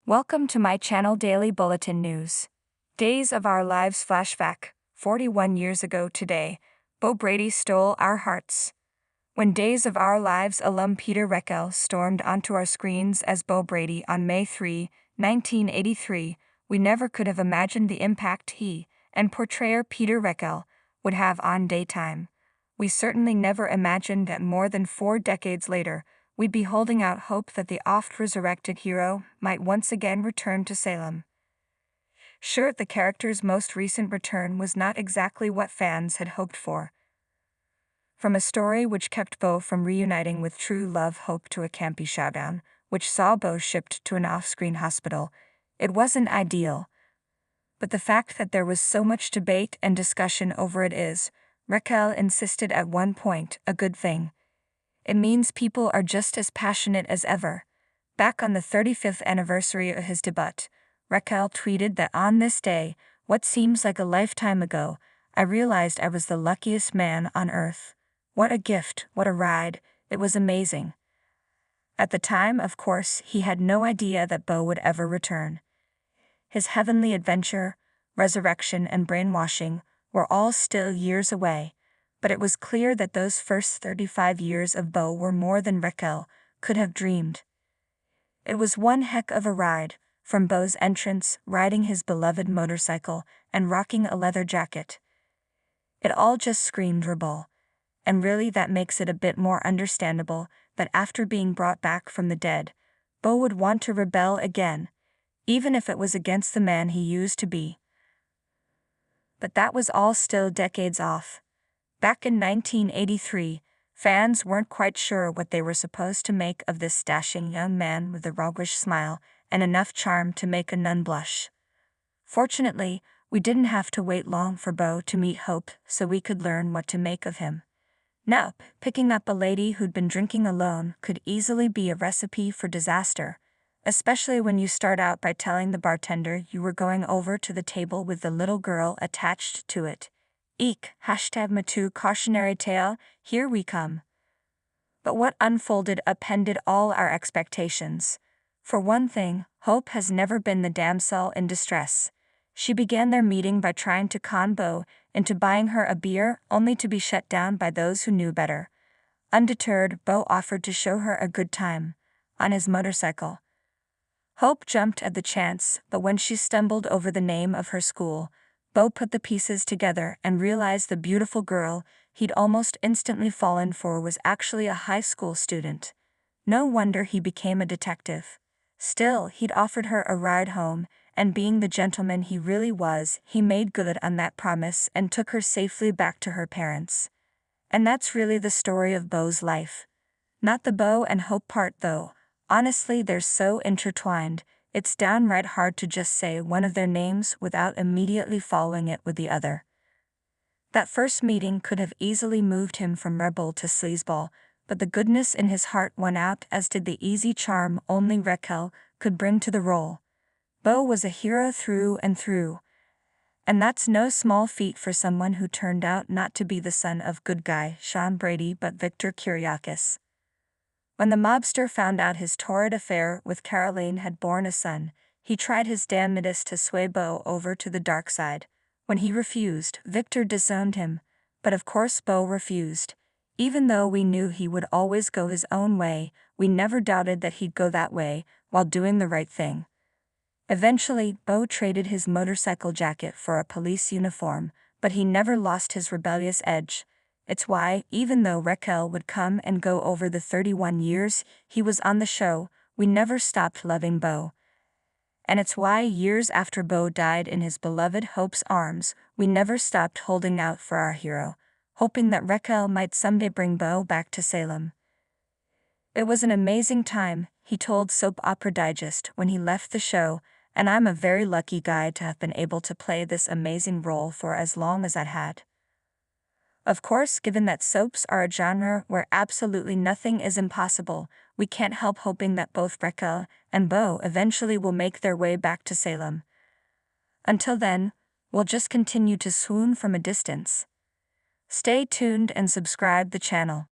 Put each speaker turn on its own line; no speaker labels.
Welcome to my channel Daily Bulletin News. Days of Our Lives Flashback. 41 years ago today, Brady stole our hearts. When Days of Our Lives alum Peter Reckel stormed onto our screens as Brady on May 3, 1983, we never could have imagined the impact he, and portrayer Peter Reckel, would have on daytime. We certainly never imagined that more than 4 decades later, we'd be holding out hope that the oft-resurrected hero might once again return to Salem. Sure, the character's most recent return was not exactly what fans had hoped for. From a story which kept Bo from reuniting with true love Hope to a campy showdown, which saw Bo shipped to an off-screen hospital, it wasn't ideal. But the fact that there was so much debate and discussion over it is, Reckel insisted at one point, a good thing. It means people are just as passionate as ever. Back on the 35th anniversary of his debut, Reckel tweeted that on this day, what seems like a lifetime ago, I realized I was the luckiest man on earth. What a gift, what a ride, it was amazing. At the time, of course, he had no idea that Bo would ever return. His heavenly adventure, resurrection and brainwashing were all still years away, but it was clear that those first 35 years of Bo were more than Reckel could have dreamed. It was one heck of a ride, from Bo's entrance, riding his beloved motorcycle, and rocking a leather jacket. It all just screamed rebel. And really that makes it a bit more understandable that after being brought back from the dead, Bo would want to rebel again, even if it was against the man he used to be. But that was all still decades off. Back in 1983, fans weren't quite sure what they were supposed to make of this dashing young man with a roguish smile and enough charm to make a nun blush. Fortunately, we didn't have to wait long for Bo to meet Hope so we could learn what to make of him. Now, picking up a lady who'd been drinking alone could easily be a recipe for disaster, especially when you start out by telling the bartender you were going over to the table with the little girl attached to it. Eek, #Matu cautionary tale, here we come. But what unfolded upended all our expectations. For one thing, Hope has never been the damsel in distress. She began their meeting by trying to con Bo into buying her a beer, only to be shut down by those who knew better. Undeterred, Bo offered to show her a good time, on his motorcycle. Hope jumped at the chance, but when she stumbled over the name of her school, Bo put the pieces together and realized the beautiful girl he'd almost instantly fallen for was actually a high school student. No wonder he became a detective. Still, he'd offered her a ride home, and being the gentleman he really was, he made good on that promise and took her safely back to her parents. And that's really the story of Bo's life. Not the Bo and Hope part though. Honestly, they're so intertwined, it's downright hard to just say one of their names without immediately following it with the other. That first meeting could have easily moved him from rebel to sleazeball, but the goodness in his heart won out, as did the easy charm only Reckel could bring to the role. Bo was a hero through and through. And that's no small feat for someone who turned out not to be the son of good guy Sean Brady but Victor Kiriakis. When the mobster found out his torrid affair with Caroline had borne a son, he tried his damnedest to sway Bo over to the dark side. When he refused, Victor disowned him, but of course Bo refused. Even though we knew he would always go his own way, we never doubted that he'd go that way, while doing the right thing. Eventually, Bo traded his motorcycle jacket for a police uniform, but he never lost his rebellious edge. It's why, even though Reckel would come and go over the 31 years he was on the show, we never stopped loving Bo. And it's why, years after Bo died in his beloved Hope's arms, we never stopped holding out for our hero, hoping that Reckel might someday bring Bo back to Salem. It was an amazing time, he told Soap Opera Digest when he left the show, and I'm a very lucky guy to have been able to play this amazing role for as long as I had. Of course, given that soaps are a genre where absolutely nothing is impossible, we can't help hoping that both Reckel and Bo eventually will make their way back to Salem. Until then, we'll just continue to swoon from a distance. Stay tuned and subscribe the channel.